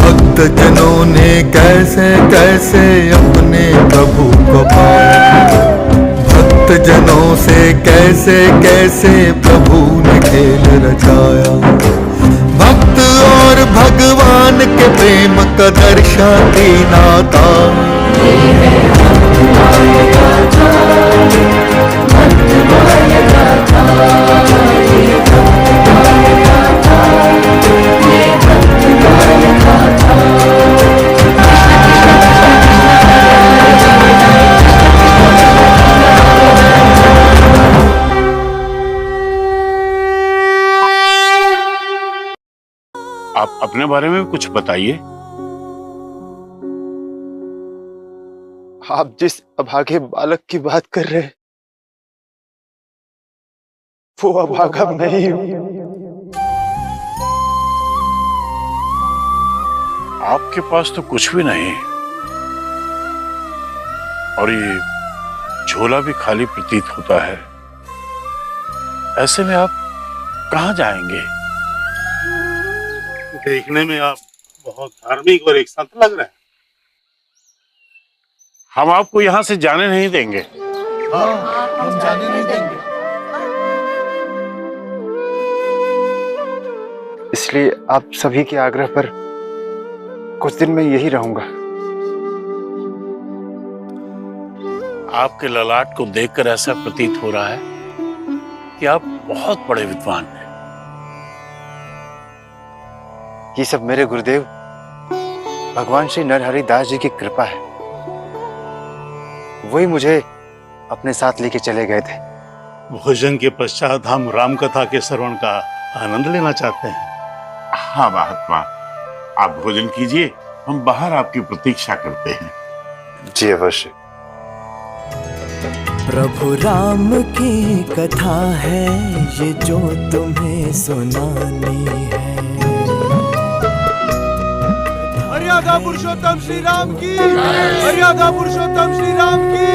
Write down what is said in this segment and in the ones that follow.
भक्त जनों ने कैसे कैसे अपने प्रभु को पाया, भक्त जनों से कैसे कैसे प्रभु ने खेल रचाया। भक्त और भगवान के प्रेम का दर्शाती नाता, आप अपने बारे में कुछ बताइए। आप जिस अभागे बालक की बात कर रहे हैं, वो अभागा मैं ही हूं। आपके पास तो कुछ भी नहीं और ये झोला भी खाली प्रतीत होता है। ऐसे में आप कहां जाएंगे? देखने में आप बहुत धार्मिक और एक संत लग रहे हैं। हम आपको यहां से जाने नहीं देंगे। हम जाने नहीं देंगे। इसलिए आप सभी के आग्रह पर कुछ दिन मैं यही रहूंगा। आपके ललाट को देखकर ऐसा प्रतीत हो रहा है कि आप बहुत बड़े विद्वान हैं। ये सब मेरे गुरुदेव भगवान श्री नरहरि दास जी की कृपा है। वही मुझे अपने साथ लेके चले गए थे। भोजन के पश्चात हम राम कथा के श्रवण का आनंद लेना चाहते हैं। हाँ महात्मा, आप भोजन कीजिए, हम बाहर आपकी प्रतीक्षा करते हैं। जी अवश्य। प्रभु राम की कथा है ये जो तुम्हें सुनानी है। मर्यादा पुरुषोत्तम श्री राम की, मर्यादा पुरुषोत्तम श्री राम की।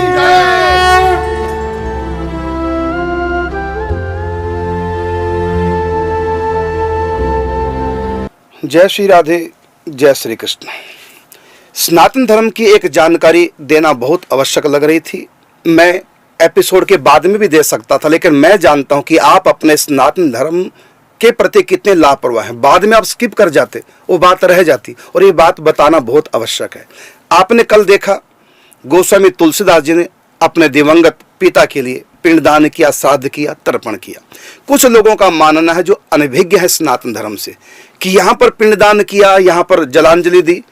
जय श्री राधे, जय श्री कृष्ण। सनातन धर्म की एक जानकारी देना बहुत आवश्यक लग रही थी। मैं एपिसोड के बाद में भी दे सकता था, लेकिन मैं जानता हूं कि आप अपने सनातन धर्म के प्रति कितने लापरवाह हैं। बाद में आप स्किप कर जाते, वो बात रह जाती, और ये बात बताना बहुत आवश्यक है। आपने कल देखा गोस्वामी तुलसीदास जी ने अपने दिवंगत पिता के लिए पिंडदान किया, श्राद्ध किया, तर्पण किया। कुछ लोगों का मानना है जो अनभिज्ञ है सनातन धर्म से कि यहाँ पर पिंडदान किया, यहाँ पर जलांजलि दी,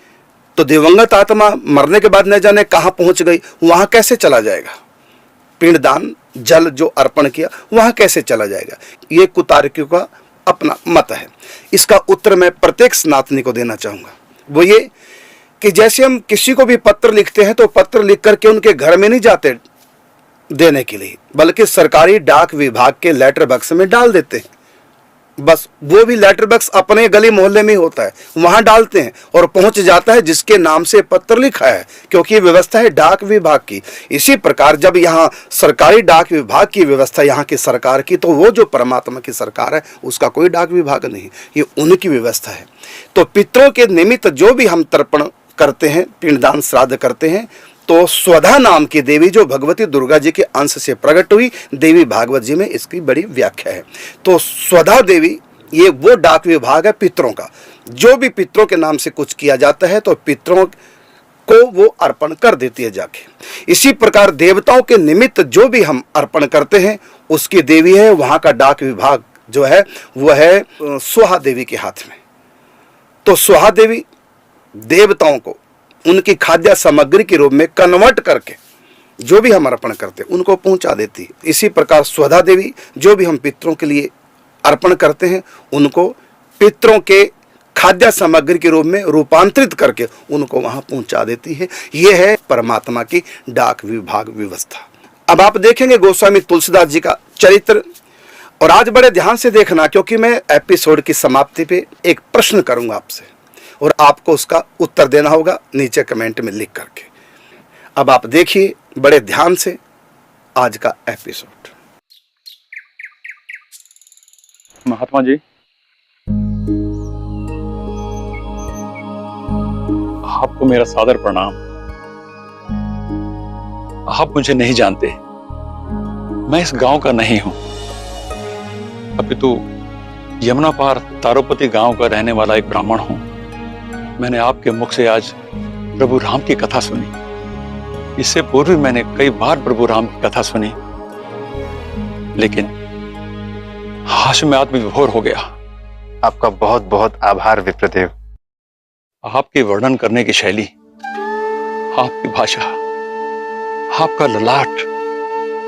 तो दिवंगत आत्मा मरने के बाद न जाने कहाँ पहुंच गई, वहां कैसे चला जाएगा? पिंडदान जल जो अर्पण किया वहां कैसे चला जाएगा? ये कुतार्किकों का अपना मत है। इसका उत्तर मैं प्रत्येक सनातनी को देना चाहूंगा। वो ये कि जैसे हम किसी को भी पत्र लिखते हैं तो पत्र लिख करके उनके घर में नहीं जाते देने के लिए, बल्कि सरकारी डाक विभाग के लेटर बॉक्स में डाल देते हैं। बस वो भी लेटर बॉक्स अपने गली मोहल्ले में होता है, वहां डालते हैं और पहुंच जाता है जिसके नाम से पत्र लिखा है, क्योंकि ये व्यवस्था है डाक विभाग की। इसी प्रकार जब यहाँ सरकारी डाक विभाग की व्यवस्था यहाँ की सरकार की, तो वो जो परमात्मा की सरकार है उसका कोई डाक विभाग नहीं, ये उनकी व्यवस्था है। तो पितरों के निमित्त जो भी हम तर्पण करते हैं, पिंडदान श्राद्ध करते हैं, तो स्वधा नाम की देवी जो भगवती दुर्गा जी के अंश से प्रकट हुई, देवी भागवत जी में इसकी बड़ी व्याख्या है। तो स्वधा देवी ये वो डाक विभाग है पितरों का। जो भी पितरों के नाम से कुछ किया जाता है तो पितरों को वो अर्पण कर देती है जाके। इसी प्रकार देवताओं के निमित्त जो भी हम अर्पण करते हैं उसकी देवी है, वहां का डाक विभाग जो है वह है स्वाहा देवी के हाथ में। तो स्वाहा देवी देवताओं को उनकी खाद्य सामग्री के रूप में कन्वर्ट करके जो भी हम अर्पण करते हैं उनको पहुंचा देती है। इसी प्रकार स्वधा देवी जो भी हम पितरों के लिए अर्पण करते हैं उनको पितरों के खाद्य सामग्री के रूप में रूपांतरित करके उनको वहां पहुंचा देती है। यह है परमात्मा की डाक विभाग व्यवस्था। अब आप देखेंगे गोस्वामी तुलसीदास जी का चरित्र, और आज बड़े ध्यान से देखना क्योंकि मैं एपिसोड की समाप्ति पे एक प्रश्न करूंगा आपसे और आपको उसका उत्तर देना होगा नीचे कमेंट में लिख करके। अब आप देखिए बड़े ध्यान से आज का एपिसोड। महात्मा जी, आपको मेरा सादर प्रणाम। आप मुझे नहीं जानते, मैं इस गांव का नहीं हूं, अपितु यमुना पार तारोपति गांव का रहने वाला एक ब्राह्मण हूं। मैंने आपके मुख से आज प्रभु राम की कथा सुनी। इससे पूर्व मैंने कई बार प्रभु राम की कथा सुनी, लेकिन हाश में आत्मविभोर हो गया। आपका बहुत बहुत आभार विप्रदेव। आपके वर्णन करने की शैली, आपकी भाषा, आपका ललाट,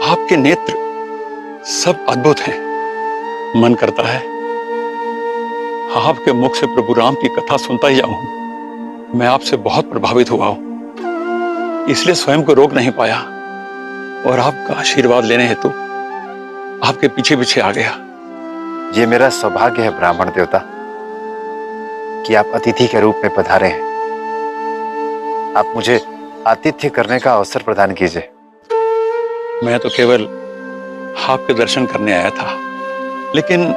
आपके नेत्र सब अद्भुत हैं। मन करता है आपके मुख से प्रभु राम की कथा सुनता ही जाऊं। मैं आपसे बहुत प्रभावित हुआ हूं, इसलिए स्वयं को रोक नहीं पाया और आपका आशीर्वाद लेने हेतु आपके पीछे पीछे आ गया। ये मेरा सौभाग्य है ब्राह्मण देवता कि आप अतिथि के रूप में पधारे हैं। आप मुझे आतिथ्य करने का अवसर प्रदान कीजिए। मैं तो केवल आपके दर्शन करने आया था, लेकिन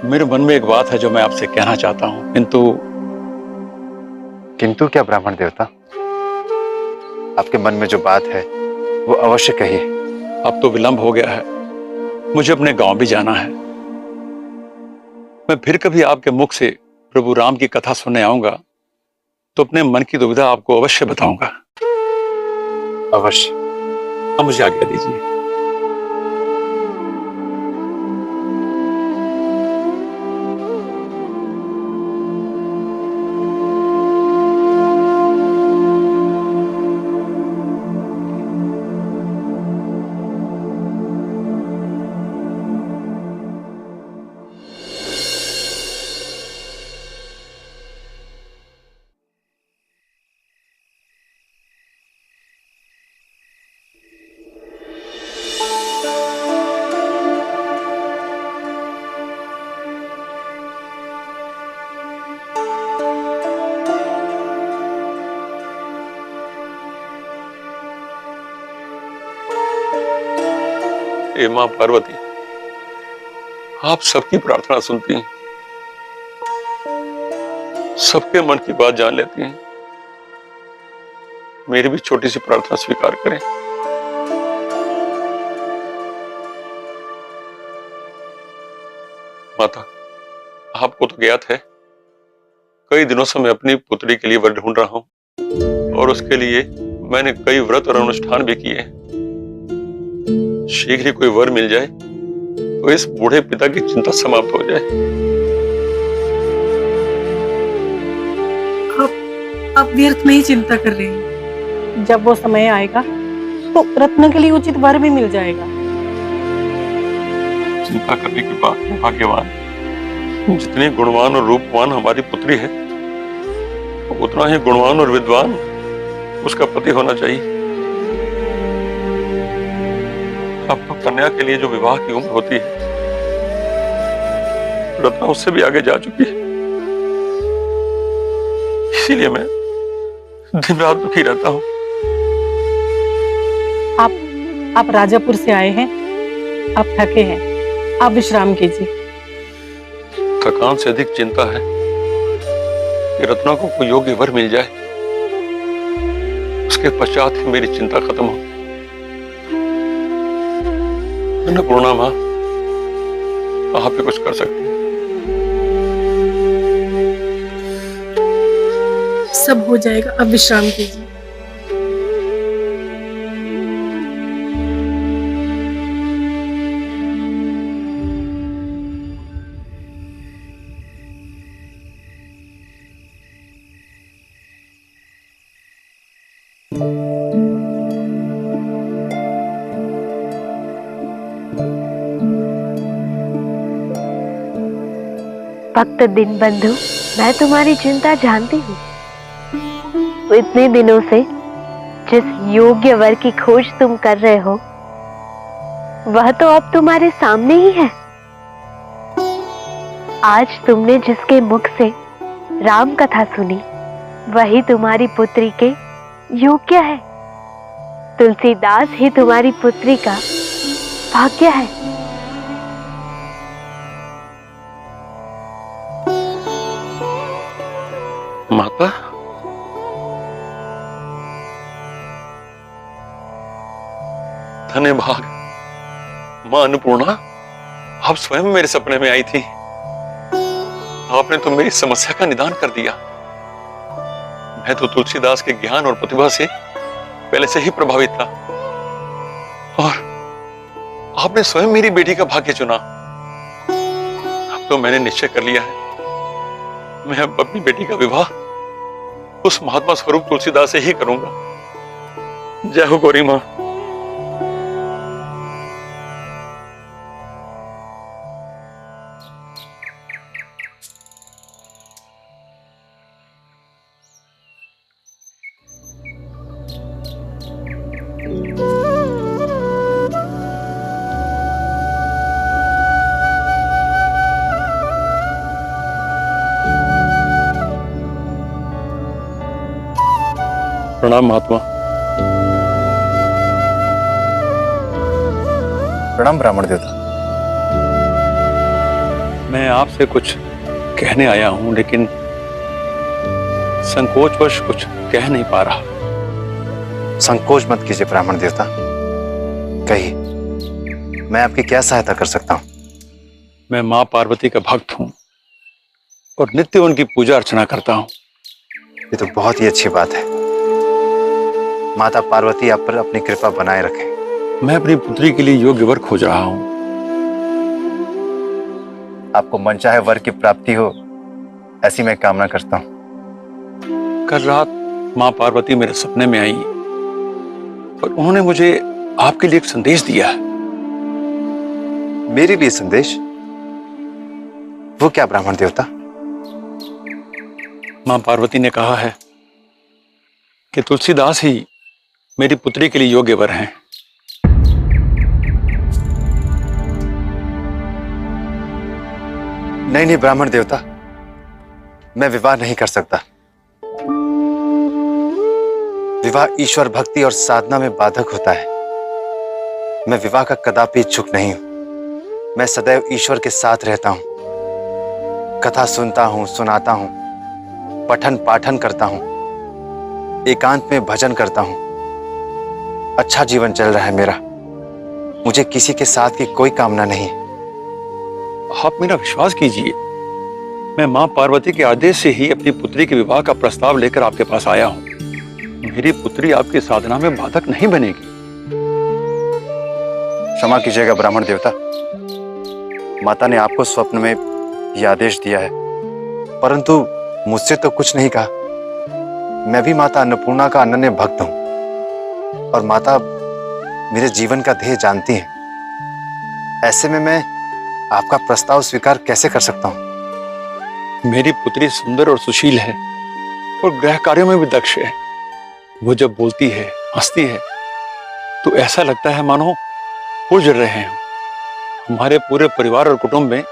मेरे मन में एक बात है जो मैं आपसे कहना चाहता हूं। किंतु क्या ब्राह्मण देवता? आपके मन में जो बात है वो अवश्य कहिए। अब तो विलंब हो गया है, मुझे अपने गांव भी जाना है। मैं फिर कभी आपके मुख से प्रभु राम की कथा सुनने आऊंगा तो अपने मन की दुविधा आपको अवश्य बताऊंगा। अवश्य। अब मुझे आज्ञा दीजिए। हे मां पार्वती, आप सबकी प्रार्थना सुनती हैं, सबके मन की बात जान लेती हैं। मेरी भी छोटी सी प्रार्थना स्वीकार करें। माता, आपको तो ज्ञात है कई दिनों से मैं अपनी पुत्री के लिए वर ढूंढ रहा हूं और उसके लिए मैंने कई व्रत और अनुष्ठान भी किए। शीघ्र ही कोई वर मिल जाए तो इस बूढ़े पिता की चिंता समाप्त हो जाए। आप व्यर्थ में ही चिंता कर रहे हैं। जब वो समय आएगा तो रत्न के लिए उचित वर भी मिल जाएगा। चिंता करने की बात है भाग्यवान। जितनी गुणवान और रूपवान हमारी पुत्री है, उतना ही गुणवान और विद्वान उसका पति होना चाहिए। अब तो कन्या के लिए जो विवाह की उम्र होती है, रत्ना उससे भी आगे जा चुकी है। इसीलिए मैं दिन रात दुखी रहता हूं। आप राजापुर से आए हैं, आप थके हैं, आप विश्राम कीजिए। थकान से अधिक चिंता है कि रत्ना को कोई योग्य वर मिल जाए, उसके पश्चात ही मेरी चिंता खत्म हो। अन्नपूर्णा मां, आप भी कुछ कर सकती हैं। सब हो जाएगा, अब विश्राम कीजिए। भक्त दीनबंधु, मैं तुम्हारी चिंता जानती हूँ। तो इतने दिनों से जिस योग्य वर की खोज तुम कर रहे हो, वह तो अब तुम्हारे सामने ही है। आज तुमने जिसके मुख से राम कथा सुनी, वही तुम्हारी पुत्री के योग्य है। तुलसीदास ही तुम्हारी पुत्री का भाग्य है। माता, धन्य भाग मां अन्नपूर्णा, आप स्वयं मेरे सपने में आई थी। आपने तो मेरी समस्या का निदान कर दिया। मैं तो तुलसीदास के ज्ञान और प्रतिभा से पहले से ही प्रभावित था, और आपने स्वयं मेरी बेटी का भाग्य चुना। अब तो मैंने निश्चय कर लिया है, मैं अब अपनी बेटी का विवाह उस महात्मा स्वरूप तुलसीदास से ही करूंगा। जय हो गौरी मां। प्रणाम महात्मा। प्रणाम ब्राह्मण देवता। मैं आपसे कुछ कहने आया हूं, लेकिन संकोचवश कुछ कह नहीं पा रहा। संकोच मत कीजिए ब्राह्मण देवता, कहिए, मैं आपकी क्या सहायता कर सकता हूं? मैं मां पार्वती का भक्त हूं और नित्य उनकी पूजा अर्चना करता हूं। ये तो बहुत ही अच्छी बात है। माता पार्वती आप पर अपनी कृपा बनाए रखे। मैं अपनी पुत्री के लिए योग्य वर खोज रहा हूं। आपको मनचाहे वर की प्राप्ति हो, ऐसी मैं कामना करता हूं। कल रात मां पार्वती मेरे सपने में आई और उन्होंने मुझे आपके लिए एक संदेश दिया है। मेरे लिए संदेश? वो क्या ब्राह्मण देवता? मां पार्वती ने कहा है कि तुलसीदास ही मेरी पुत्री के लिए योग्य वर हैं। नहीं नहीं ब्राह्मण देवता, मैं विवाह नहीं कर सकता। विवाह ईश्वर भक्ति और साधना में बाधक होता है। मैं विवाह का कदापि इच्छुक नहीं हूं। मैं सदैव ईश्वर के साथ रहता हूं, कथा सुनता हूं, सुनाता हूं, पठन पाठन करता हूं, एकांत में भजन करता हूं। अच्छा जीवन चल रहा है मेरा। मुझे किसी के साथ की कोई कामना नहीं है। आप मेरा विश्वास कीजिए, मैं मां पार्वती के आदेश से ही अपनी पुत्री के विवाह का प्रस्ताव लेकर आपके पास आया हूं। मेरी पुत्री आपकी साधना में बाधक नहीं बनेगी। क्षमा कीजिएगा ब्राह्मण देवता, माता ने आपको स्वप्न में यह आदेश दिया है, परंतु मुझसे तो कुछ नहीं कहा। मैं भी माता अन्नपूर्णा का अनन्य भक्त हूं और माता मेरे जीवन का ध्येय जानती हैं। ऐसे में मैं आपका प्रस्ताव स्वीकार कैसे कर सकता हूं? मेरी पुत्री सुंदर और सुशील है और गृह कार्यों में भी दक्ष है। वो जब बोलती है, हंसती है, तो ऐसा लगता है मानो उजड़ रहे हैं। हमारे पूरे परिवार और कुटुंब में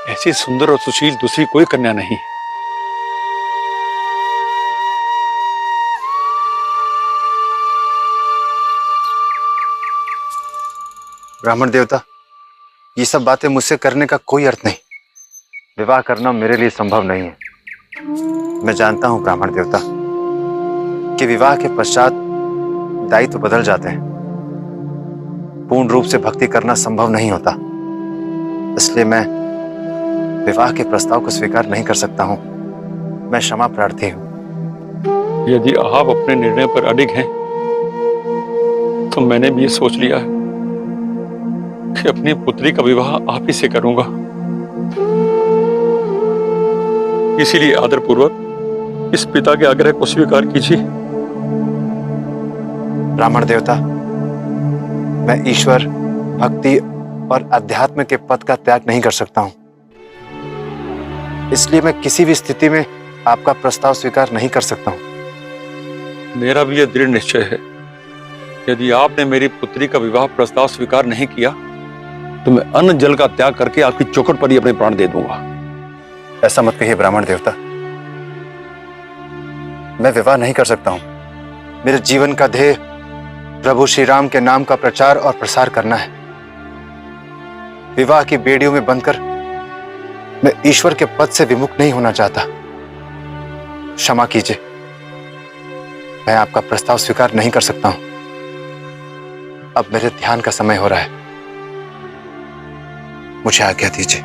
ऐसी सुंदर और सुशील दूसरी कोई कन्या नहीं है। ब्राह्मण देवता, ये सब बातें मुझसे करने का कोई अर्थ नहीं। विवाह करना मेरे लिए संभव नहीं है। मैं जानता हूं ब्राह्मण देवता कि विवाह के पश्चात दायित्व बदल जाते हैं। पूर्ण रूप से भक्ति करना संभव नहीं होता। इसलिए मैं विवाह के प्रस्ताव को स्वीकार नहीं कर सकता हूं। मैं क्षमा प्रार्थी हूं। यदि आप अपने निर्णय पर अडिग हैं, तो मैंने भी ये सोच लिया है कि अपनी पुत्री का विवाह आप ही से करूंगा। इसीलिए आदरपूर्वक इस पिता के आग्रह को स्वीकार कीजिए। ब्राह्मण देवता, मैं ईश्वर, भक्ति और अध्यात्म के पथ का त्याग नहीं कर सकता हूं। इसलिए मैं किसी भी स्थिति में आपका प्रस्ताव स्वीकार नहीं कर सकता हूं। मेरा भी यह दृढ़ निश्चय है, यदि आपने मेरी पुत्री का विवाह प्रस्ताव स्वीकार नहीं किया तो मैं अन्न जल का त्याग करके आपकी चौखट पर ही अपने प्राण दे दूंगा। ऐसा मत कहिए ब्राह्मण देवता, मैं विवाह नहीं कर सकता हूं। मेरे जीवन का ध्येय प्रभु श्री राम के नाम का प्रचार और प्रसार करना है। विवाह की बेड़ियों में बंधकर मैं ईश्वर के पद से विमुख नहीं होना चाहता। क्षमा कीजिए, मैं आपका प्रस्ताव स्वीकार नहीं कर सकता हूं। अब मेरे ध्यान का समय हो रहा है, मुझे आज्ञा दीजिए।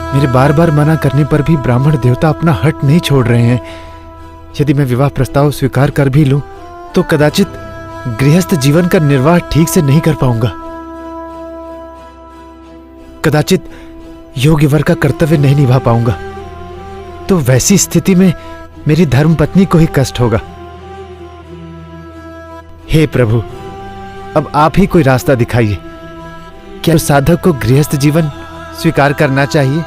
मेरे बार बार मना करने पर भी ब्राह्मण देवता अपना हट नहीं छोड़ रहे हैं। यदि मैं विवाह प्रस्ताव स्वीकार कर भी लूं तो कदाचित गृहस्थ जीवन का निर्वाह ठीक से नहीं कर पाऊंगा। कदाचित योग्य वर का कर्तव्य नहीं निभा पाऊंगा। तो वैसी स्थिति में मेरी धर्मपत्नी को ही कष्ट होगा। हे प्रभु, अब आप ही कोई रास्ता दिखाइए। क्या उस साधक को गृहस्थ जीवन स्वीकार करना चाहिए?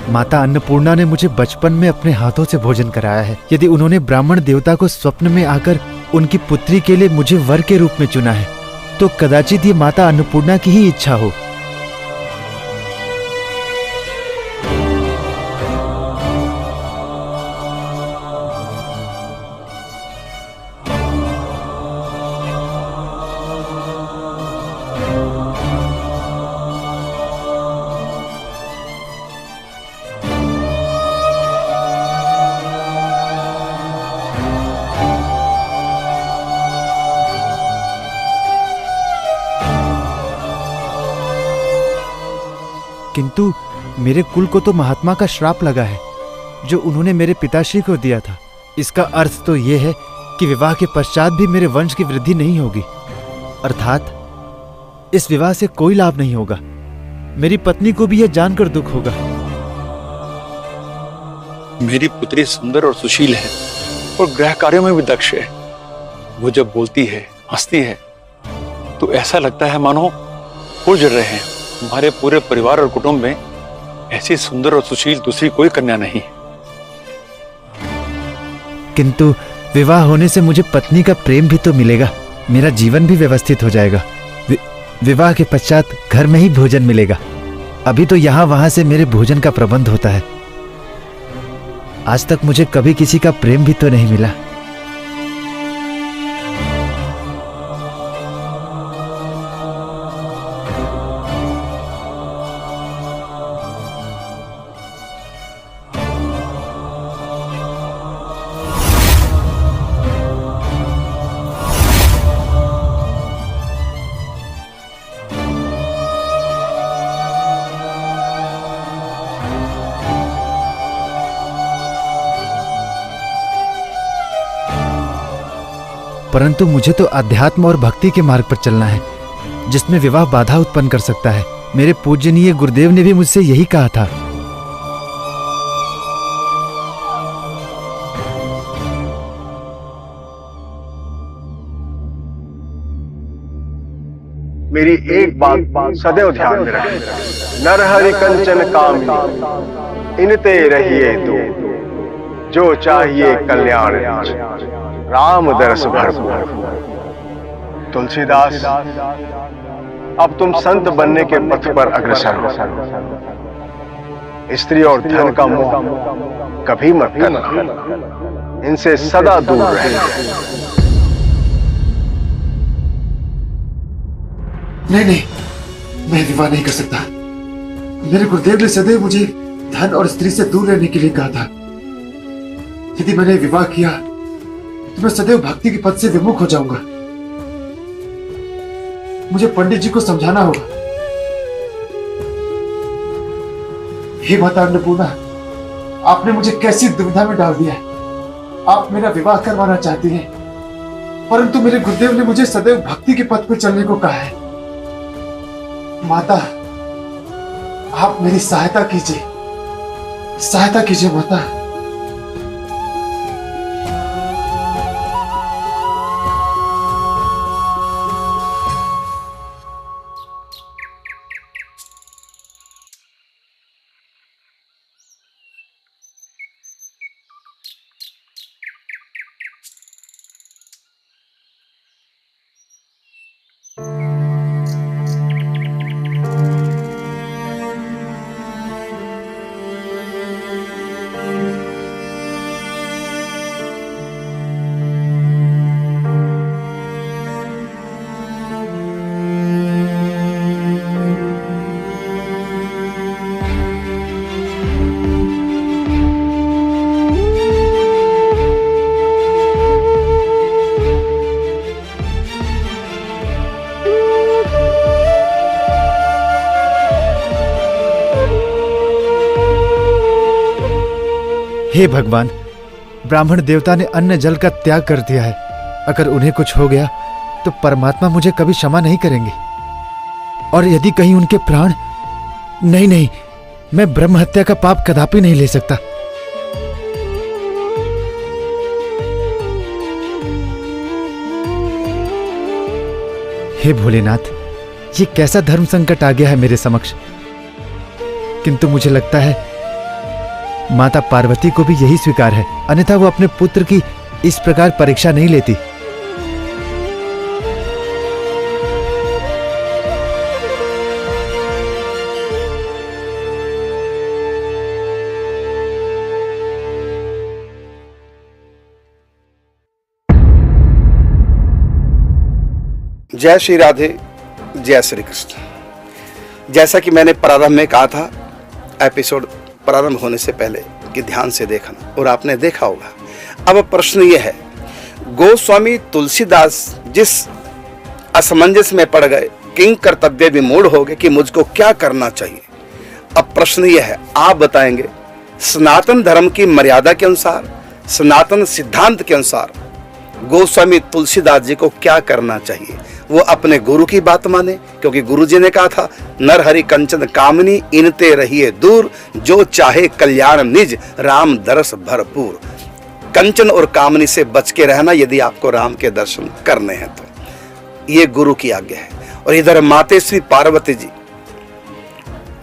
माता अन्नपूर्णा ने मुझे बचपन में अपने हाथों से भोजन कराया है। यदि उन्होंने ब्राह्मण देवता को स्वप्न में आकर उनकी पुत्री के लिए मुझे वर के रूप में चुना है, तो कदाचित ये माता अन्नपूर्णा की ही इच्छा हो। किंतु मेरे कुल को तो महात्मा का श्राप लगा है, जो उन्होंने मेरे पिताश्री को दिया था। इसका अर्थ तो यह है कि विवाह के पश्चात भी मेरे वंश की वृद्धि नहीं होगी, अर्थात इस विवाह से कोई लाभ नहीं होगा। मेरी पत्नी को भी यह जानकर दुख होगा। मेरी पुत्री सुंदर और सुशील है और गृह कार्यों में भी दक्ष है। वो जब बोलती है, हंसती है, तो ऐसा लगता है मानो फूल जड़ रहे हैं। हमारे पूरे परिवार और कुटुंब में ऐसी सुंदर और सुशील दूसरी कोई कन्या नहीं। किंतु विवाह होने से मुझे पत्नी का प्रेम भी तो मिलेगा, मेरा जीवन भी व्यवस्थित हो जाएगा। विवाह के पश्चात घर में ही भोजन मिलेगा। अभी तो यहां वहां से मेरे भोजन का प्रबंध होता है। आज तक मुझे कभी किसी का प्रेम भी तो नहीं मिला। परंतु मुझे तो अध्यात्म और भक्ति के मार्ग पर चलना है, जिसमें विवाह बाधा उत्पन्न कर सकता है। मेरे पूजनीय गुरुदेव ने भी मुझसे यही कहा था। मेरी एक बात सदैव ध्यान में रखें, नरहरि कंचन कामी इनते रहिए तो, जो चाहिए कल्याण राम दरस भरपूर। तुलसीदास, अब तुम संत बनने के पथ पर अग्रसर हो। स्त्री और धन का मोह कभी मत करना, इनसे सदा दूर रहना। नहीं, मैं विवाह नहीं कर सकता। मेरे गुरुदेव ने सदैव मुझे धन और स्त्री से दूर रहने के लिए कहा था। यदि मैंने विवाह किया तो मैं सदैव भक्ति के पद से विमुख हो जाऊंगा। मुझे पंडित जी को समझाना होगा। हे माता अन्नपूर्णा, आपने मुझे कैसी दुविधा में डाल दिया है। आप मेरा विवाह करवाना चाहती हैं, परंतु मेरे गुरुदेव ने मुझे सदैव भक्ति के पथ पर चलने को कहा है। माता, आप मेरी सहायता कीजिए माता। हे भगवान, ब्राह्मण देवता ने अन्न जल का त्याग कर दिया है। अगर उन्हें कुछ हो गया तो परमात्मा मुझे कभी क्षमा नहीं करेंगे। और यदि कहीं उनके प्राण... नहीं, मैं ब्रह्म हत्या का पाप कदापि नहीं ले सकता। हे भोलेनाथ, ये कैसा धर्म संकट आ गया है मेरे समक्ष। किंतु मुझे लगता है माता पार्वती को भी यही स्वीकार है, अन्यथा वो अपने पुत्र की इस प्रकार परीक्षा नहीं लेती। जय श्री राधे, जय श्री कृष्ण। जैसा कि मैंने प्रारंभ में कहा था, एपिसोड प्रारंभ होने से पहले कि ध्यान से देखना, और आपने देखा होगा। अब प्रश्न ये है, गोस्वामी तुलसीदास जिस असमंजस में पड़ गए, किंग कर्तव्य विमूढ़ हो गए कि मुझको क्या करना चाहिए। अब प्रश्न ये है, आप बताएंगे सनातन धर्म की मर्यादा के अनुसार, सनातन सिद्धांत के अनुसार गोस्वामी तुलसीदास जी को क्या करना चाहिए। वो अपने गुरु की बात माने, क्योंकि गुरु जी ने कहा था, नर हरि कंचन कामनी इनते रहिए दूर, जो चाहे कल्याण निज राम दरस भरपूर। कंचन और कामनी से बच के रहना यदि आपको राम के दर्शन करने हैं तो, ये गुरु की आज्ञा है। और इधर मातेश्री पार्वती जी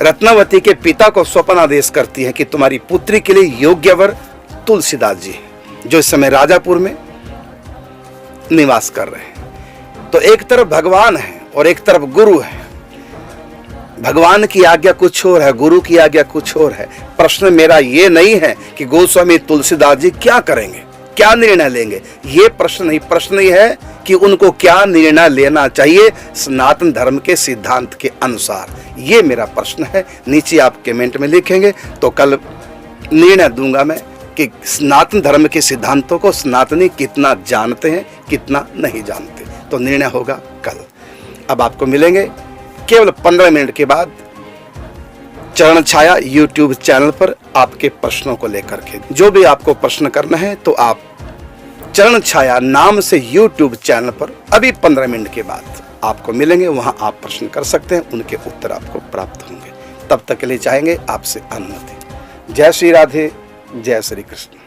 रत्नावती के पिता को स्वप्न आदेश करती है कि तुम्हारी पुत्री के लिए योग्य वर तुलसीदास जी, जो इस समय राजापुर में निवास कर रहे हैं। तो एक तरफ भगवान है और एक तरफ गुरु है। भगवान की आज्ञा कुछ और है, गुरु की आज्ञा कुछ और है। प्रश्न मेरा ये नहीं है कि गोस्वामी तुलसीदास जी क्या करेंगे, क्या निर्णय लेंगे, ये प्रश्न नहीं। प्रश्न ये है कि उनको क्या निर्णय लेना चाहिए सनातन धर्म के सिद्धांत के अनुसार। ये मेरा प्रश्न है। नीचे आप कमेंट में लिखेंगे तो कल निर्णय दूंगा मैं कि सनातन धर्म के सिद्धांतों को सनातनी कितना जानते हैं, कितना नहीं जानते। तो निर्णय होगा कल। अब आपको मिलेंगे केवल 15 मिनट के बाद चरण छाया YouTube चैनल पर आपके प्रश्नों को लेकर के। जो भी आपको प्रश्न करना है तो आप चरण छाया नाम से YouTube चैनल पर अभी 15 मिनट के बाद आपको मिलेंगे। वहां आप प्रश्न कर सकते हैं, उनके उत्तर आपको प्राप्त होंगे। तब तक के लिए चाहेंगे आपसे अनुमति। जय श्री राधे, जय श्री कृष्ण।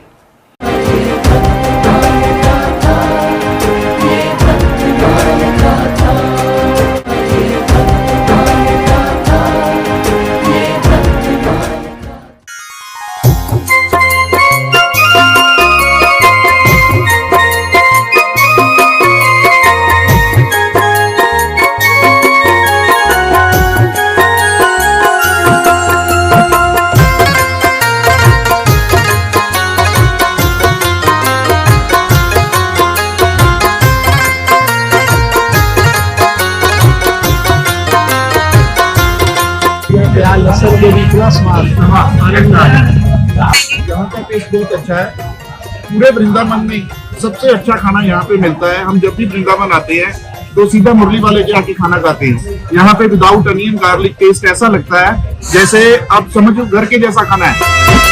यहाँ का टेस्ट बहुत अच्छा है। पूरे वृंदावन में सबसे अच्छा खाना यहाँ पे मिलता है। हम जब भी वृंदावन आते हैं तो सीधा मुरली वाले के आके खाना खाते हैं। यहाँ पे विदाउट अनियन गार्लिक टेस्ट ऐसा लगता है जैसे आप समझो घर के जैसा खाना है।